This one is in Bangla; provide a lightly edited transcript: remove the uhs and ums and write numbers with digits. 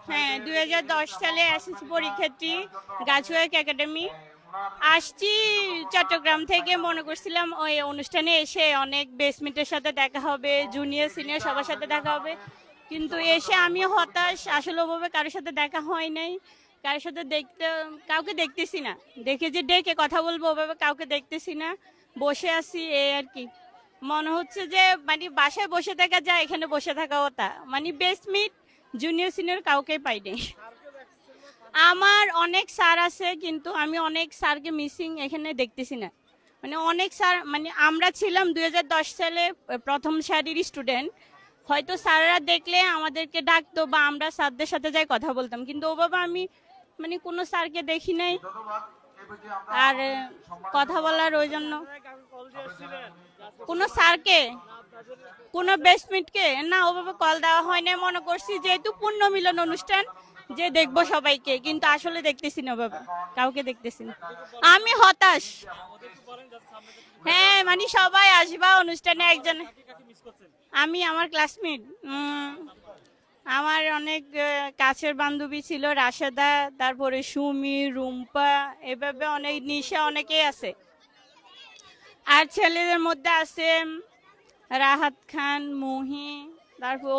হ্যাঁ, 2010 সালে এসএসসি পরীক্ষার্থী, গাছওয়াক একাডেমি। আসছি চট্টগ্রাম থেকে, মনে করছিলাম ওই অনুষ্ঠানে এসে অনেক বেসমেন্টের সাথে দেখা হবে, জুনিয়র সিনিয়র সবার সাথে দেখা হবে, কিন্তু এসে আমি হতাশ। আসলে ওভাবে কারোর সাথে দেখা হয় নাই, কারোর সাথে কাউকে দেখতেছি না। দেখে যে ডেকে কথা বলবো ওভাবে কাউকে দেখতেছি না, বসে আছি এই আর কি। মনে হচ্ছে যে মানে বাসায় বসে থাকা যায়, এখানে বসে থাকা ওটা মানে বেসমেন্ট জুনিয়র সিনিয়র কাউকেই পাইনি। আমার অনেক স্যার আছে, কিন্তু আমি অনেক স্যারকে মিসিং এখানে দেখতেছি না। মানে অনেক স্যার, মানে আমরা ছিলাম 2010 সালে প্রথম সারির স্টুডেন্ট, হয়তো স্যাররা দেখলে আমাদেরকে ডাকতো বা আমরা স্যারদের সাথে যাই কথা বলতাম, কিন্তু ওভাবে আমি মানে কোনো স্যারকে দেখি নাই। আর কথা বলার ওই জন্য কোনো স্যারকে, কোনো বেসমেন্টকে না ওভাবে কল দেওয়া হয় না। মনে করছি যেহেতু পূর্ণ মিলন অনুষ্ঠান, যে দেখবো সবাইকে, কিন্তু আসলে দেখতেছি না ওভাবে কাউকে দেখতেছি না। আমি হতাশ। হ্যাঁ, মানে সবাই আসবা অনুষ্ঠানে একজন। আমি আমার ক্লাসমেট, আমার অনেক কাছের বান্ধবী ছিল, রাশেদা, তারপরে সুমি, রুম্পা, এভাবে অনেক, নিশা, অনেকেই আছে। আর ছেলেদের মধ্যে আছে রাহাত খান, মুহি, তারপর